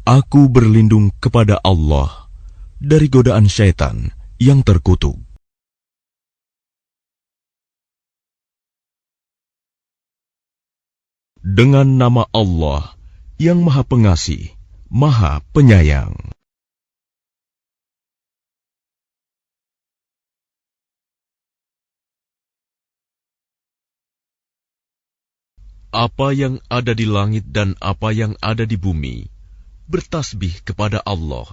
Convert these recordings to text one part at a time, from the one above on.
Aku berlindung kepada Allah dari godaan syaitan yang terkutuk. Dengan nama Allah yang Maha Pengasih, Maha Penyayang. Apa yang ada di langit dan apa yang ada di bumi bertasbih kepada Allah,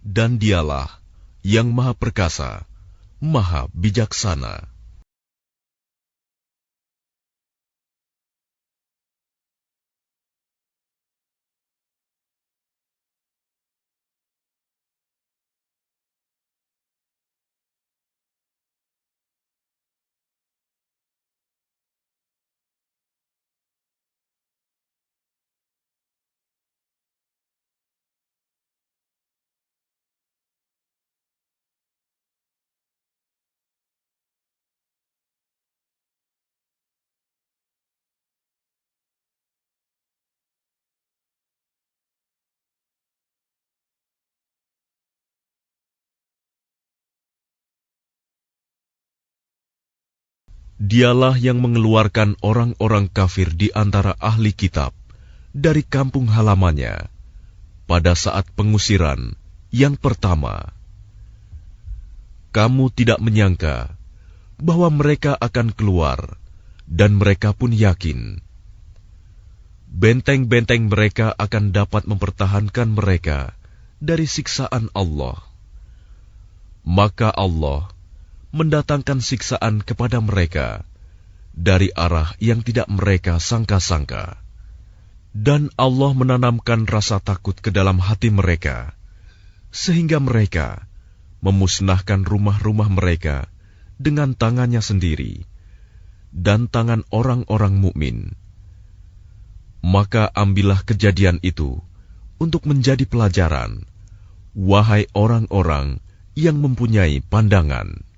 dan Dialah yang Maha Perkasa, Maha Bijaksana. Dialah yang mengeluarkan orang-orang kafir di antara ahli kitab dari kampung halamannya pada saat pengusiran yang pertama. Kamu tidak menyangka bahwa mereka akan keluar, dan mereka pun yakin. Benteng-benteng mereka akan dapat mempertahankan mereka dari siksaan Allah. Maka Allah mendatangkan siksaan kepada mereka dari arah yang tidak mereka sangka-sangka. Dan Allah menanamkan rasa takut ke dalam hati mereka, sehingga mereka memusnahkan rumah-rumah mereka dengan tangannya sendiri dan tangan orang-orang mukmin. Maka ambillah kejadian itu untuk menjadi pelajaran, wahai orang-orang yang mempunyai pandangan.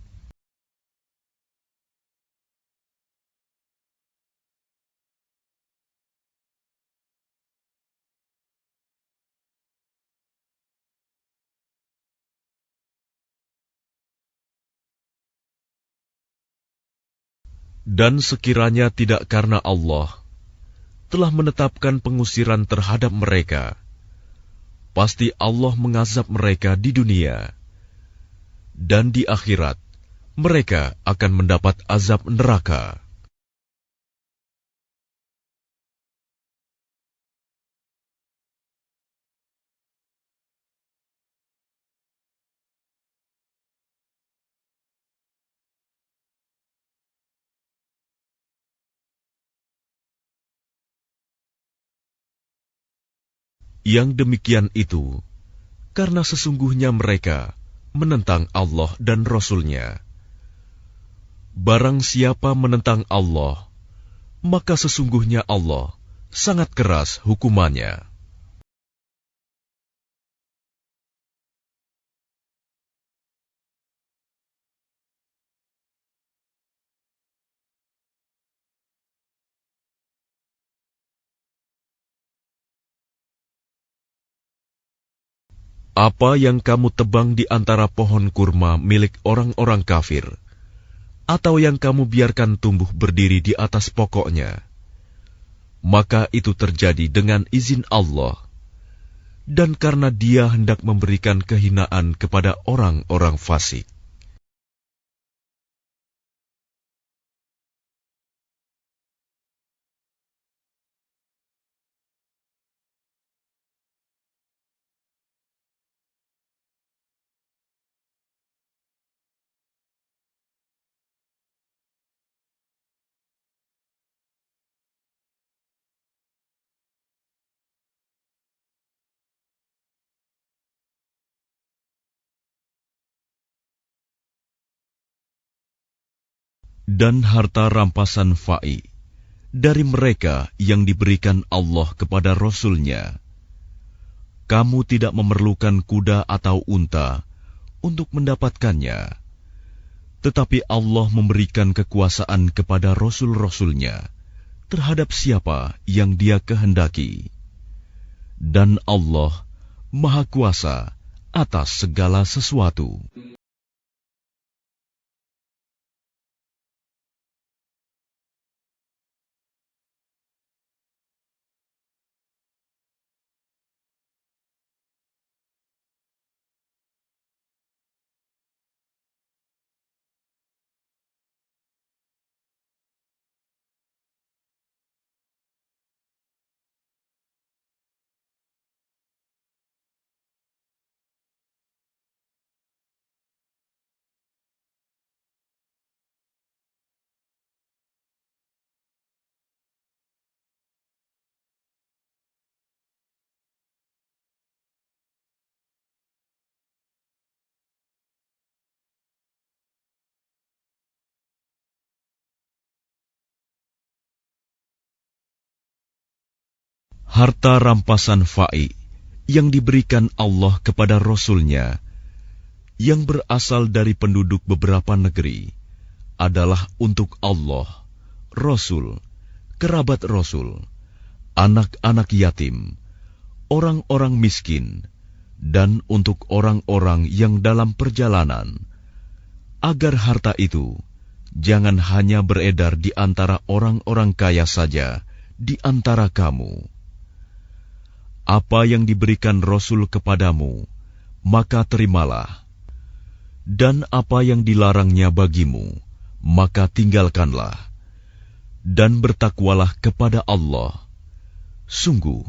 Dan sekiranya tidak karena Allah telah menetapkan pengusiran terhadap mereka, pasti Allah mengazab mereka di dunia, dan di akhirat mereka akan mendapat azab neraka. Yang demikian itu karena sesungguhnya mereka menentang Allah dan Rasul-Nya. Barang siapa menentang Allah, maka sesungguhnya Allah sangat keras hukumannya. Apa yang kamu tebang di antara pohon kurma milik orang-orang kafir, atau yang kamu biarkan tumbuh berdiri di atas pokoknya, maka itu terjadi dengan izin Allah, dan karena Dia hendak memberikan kehinaan kepada orang-orang fasik. Dan harta rampasan fa'i dari mereka yang diberikan Allah kepada Rasul-Nya. Kamu tidak memerlukan kuda atau unta untuk mendapatkannya, tetapi Allah memberikan kekuasaan kepada Rasul-Rasul-Nya terhadap siapa yang Dia kehendaki. dan Allah Maha Kuasa atas segala sesuatu. Harta rampasan fa'i yang diberikan Allah kepada Rasul-Nya yang berasal dari penduduk beberapa negeri adalah untuk Allah, Rasul, kerabat Rasul, anak-anak yatim, orang-orang miskin, dan untuk orang-orang yang dalam perjalanan, agar harta itu jangan hanya beredar di antara orang-orang kaya saja di antara kamu. Apa yang diberikan Rasul kepadamu, maka terimalah. Dan apa yang dilarangnya bagimu, maka tinggalkanlah. Dan bertakwalah kepada Allah. Sungguh,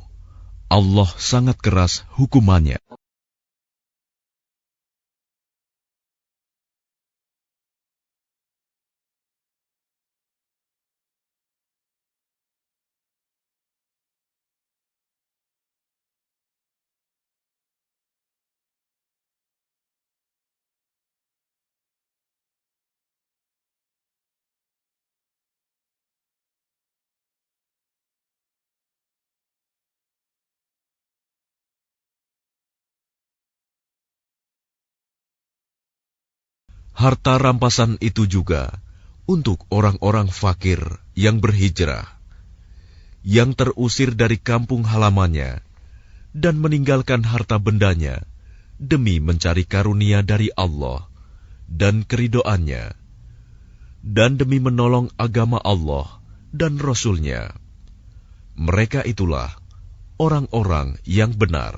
Allah sangat keras hukumannya. Harta rampasan itu juga untuk orang-orang fakir yang berhijrah, yang terusir dari kampung halamannya, dan meninggalkan harta bendanya demi mencari karunia dari Allah dan keridoannya, dan demi menolong agama Allah dan Rasul-Nya. Mereka itulah orang-orang yang benar.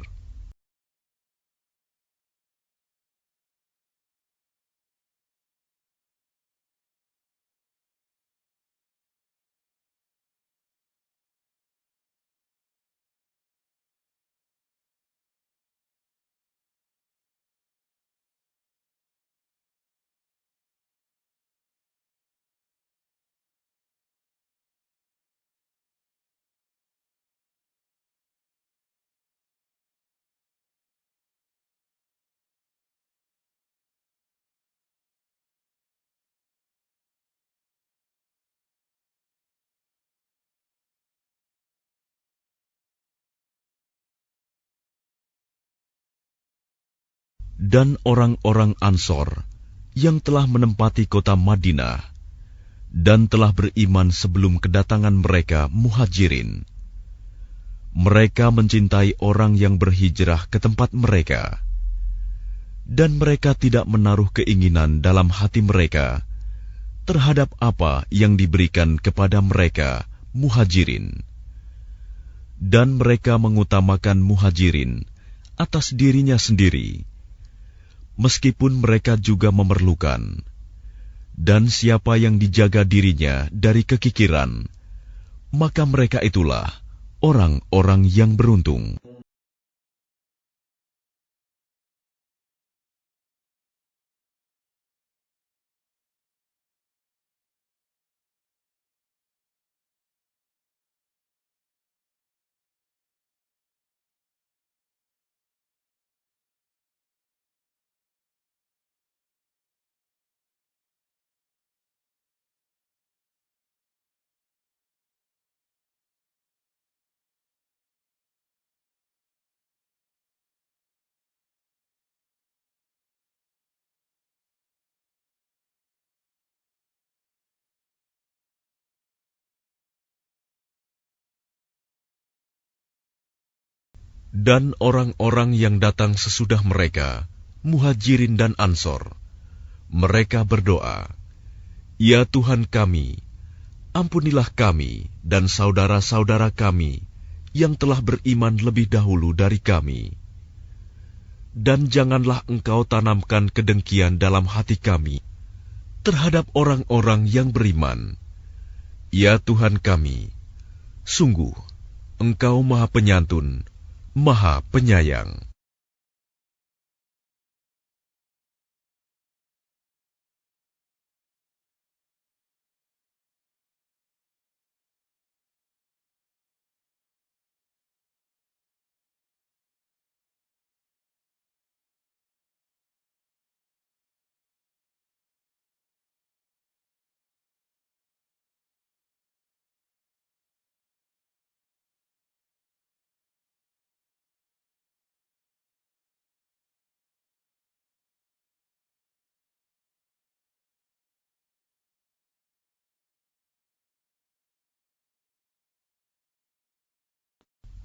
Dan orang-orang Ansor yang telah menempati kota Madinah dan telah beriman sebelum kedatangan mereka Muhajirin. Mereka mencintai orang yang berhijrah ke tempat mereka, dan mereka tidak menaruh keinginan dalam hati mereka terhadap apa yang diberikan kepada mereka Muhajirin. Dan mereka mengutamakan Muhajirin atas dirinya sendiri, meskipun mereka juga memerlukan. Dan siapa yang dijaga dirinya dari kekikiran, maka mereka itulah orang-orang yang beruntung. Dan orang-orang yang datang sesudah mereka, Muhajirin dan Ansor, mereka berdoa, "Ya Tuhan kami, ampunilah kami dan saudara-saudara kami yang telah beriman lebih dahulu dari kami. Dan janganlah Engkau tanamkan kedengkian dalam hati kami terhadap orang-orang yang beriman. Ya Tuhan kami, sungguh Engkau Maha Penyantun, Maha Penyayang."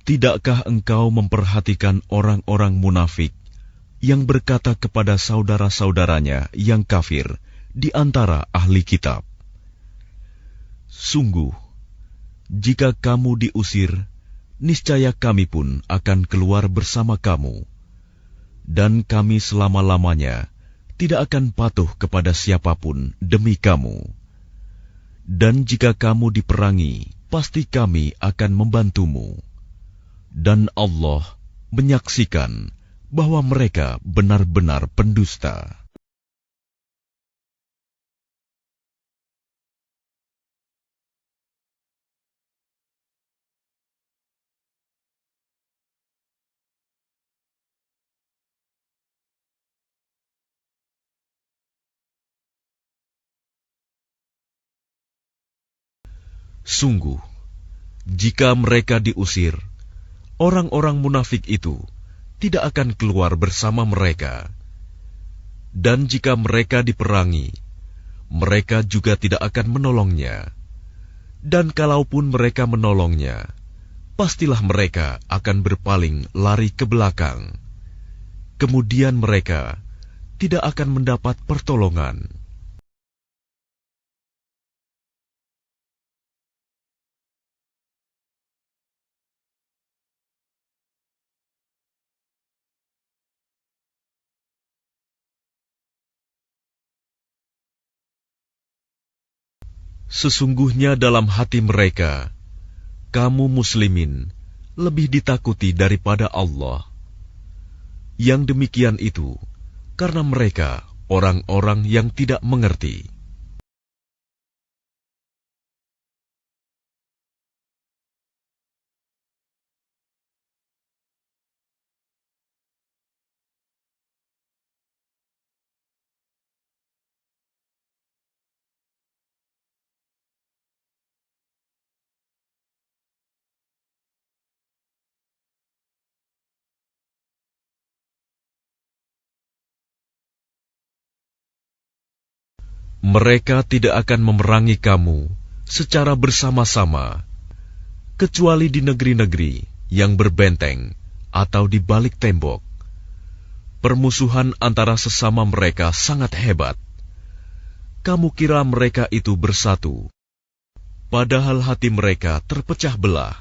Tidakkah engkau memperhatikan orang-orang munafik yang berkata kepada saudara-saudaranya yang kafir di antara ahli kitab, "Sungguh, jika kamu diusir, niscaya kami pun akan keluar bersama kamu, dan kami selama-lamanya tidak akan patuh kepada siapapun demi kamu. Dan jika kamu diperangi, pasti kami akan membantumu. Dan Allah menyaksikan bahwa mereka benar-benar pendusta." Sungguh, jika mereka diusir, orang-orang munafik itu tidak akan keluar bersama mereka. Dan jika mereka diperangi, mereka juga tidak akan menolongnya. Dan kalaupun mereka menolongnya, pastilah mereka akan berpaling lari ke belakang. Kemudian mereka tidak akan mendapat pertolongan. Sesungguhnya dalam hati mereka, kamu muslimin lebih ditakuti daripada Allah. Yang demikian itu karena mereka orang-orang yang tidak mengerti. Mereka tidak akan memerangi kamu secara bersama-sama, kecuali di negeri-negeri yang berbenteng atau di balik tembok. Permusuhan antara sesama mereka sangat hebat. Kamu kira mereka itu bersatu, padahal hati mereka terpecah belah.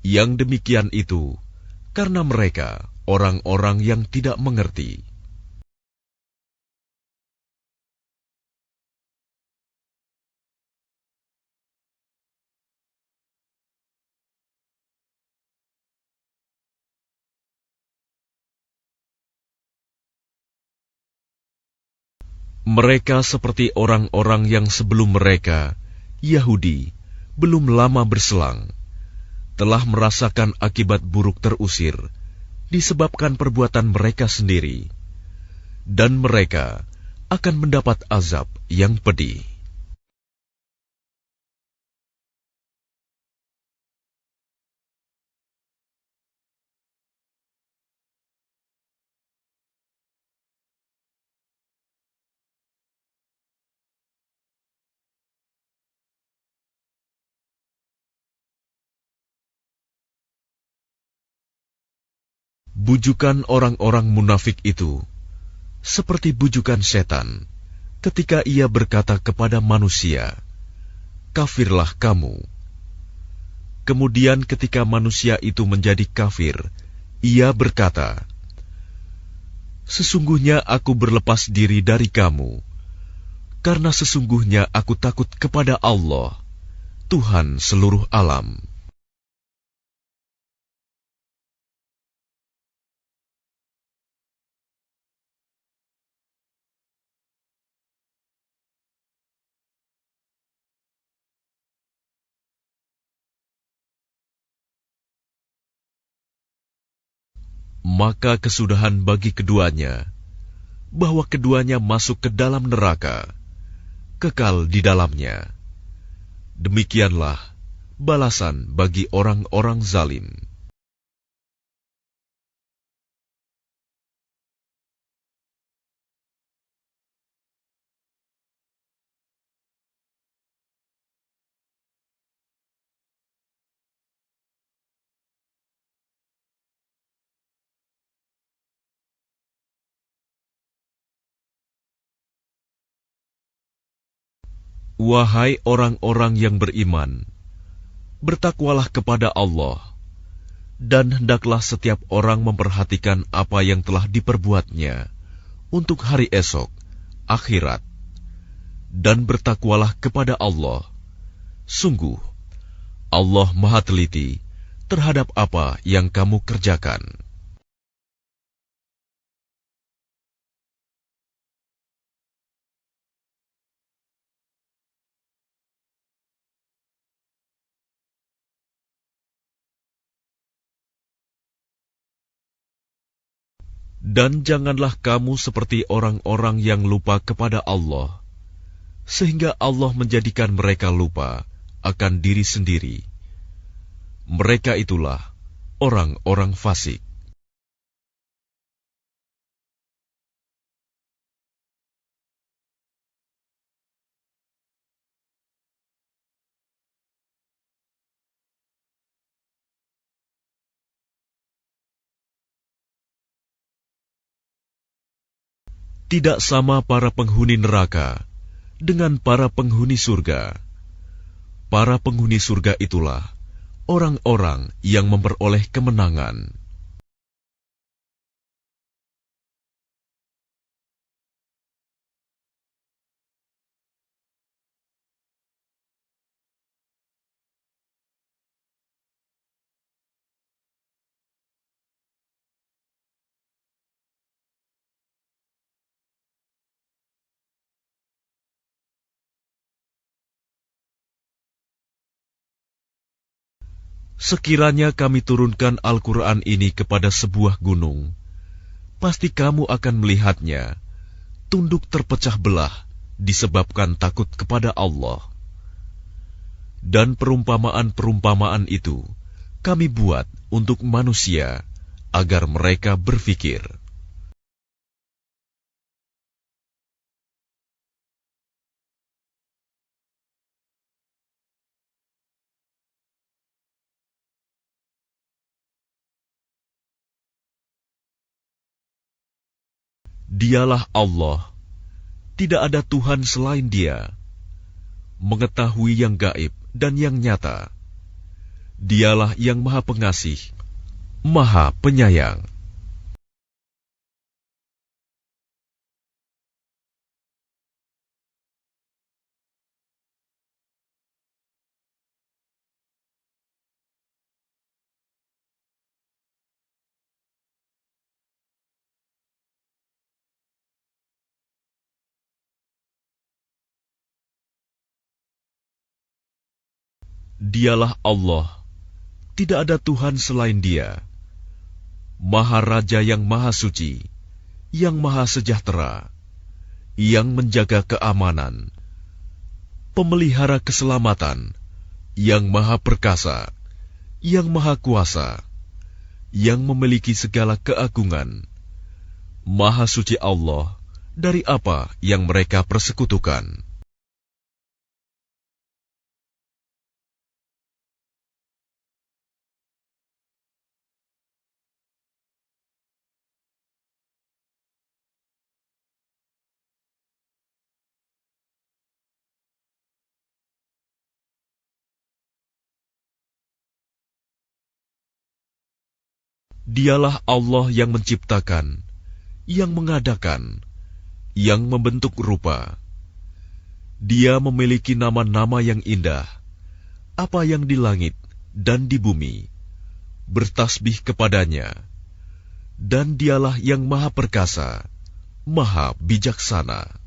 Yang demikian itu karena mereka orang-orang yang tidak mengerti. Mereka seperti orang-orang yang sebelum mereka, Yahudi, belum lama berselang, telah merasakan akibat buruk terusir, disebabkan perbuatan mereka sendiri, dan mereka akan mendapat azab yang pedih. Bujukan orang-orang munafik itu seperti bujukan setan ketika ia berkata kepada manusia, "Kafirlah kamu." Kemudian ketika manusia itu menjadi kafir, ia berkata, "Sesungguhnya aku berlepas diri dari kamu, karena sesungguhnya aku takut kepada Allah, Tuhan seluruh alam." Maka kesudahan bagi keduanya, bahwa keduanya masuk ke dalam neraka, kekal di dalamnya. Demikianlah balasan bagi orang-orang zalim. Wahai orang-orang yang beriman, bertakwalah kepada Allah, dan hendaklah setiap orang memperhatikan apa yang telah diperbuatnya untuk hari esok, akhirat. Dan bertakwalah kepada Allah. Sungguh, Allah Maha Teliti terhadap apa yang kamu kerjakan. Dan janganlah kamu seperti orang-orang yang lupa kepada Allah, sehingga Allah menjadikan mereka lupa akan diri sendiri. Mereka itulah orang-orang fasik. Tidak sama para penghuni neraka dengan para penghuni surga. Para penghuni surga itulah orang-orang yang memperoleh kemenangan. Sekiranya kami turunkan Al-Quran ini kepada sebuah gunung, pasti kamu akan melihatnya tunduk terpecah belah disebabkan takut kepada Allah. Dan perumpamaan-perumpamaan itu kami buat untuk manusia agar mereka berfikir. Dialah Allah, tidak ada Tuhan selain Dia, mengetahui yang gaib dan yang nyata. Dialah yang Maha Pengasih, Maha Penyayang. Dialah Allah, tidak ada Tuhan selain Dia, Maha Raja yang Maha Suci, yang Maha Sejahtera, yang menjaga keamanan, pemelihara keselamatan, yang Maha Perkasa, yang Maha Kuasa, yang memiliki segala keagungan. Maha Suci Allah dari apa yang mereka persekutukan. Dialah Allah yang menciptakan, yang mengadakan, yang membentuk rupa. Dia memiliki nama-nama yang indah. Apa yang di langit dan di bumi bertasbih kepadanya. Dan dialah yang maha perkasa, maha bijaksana.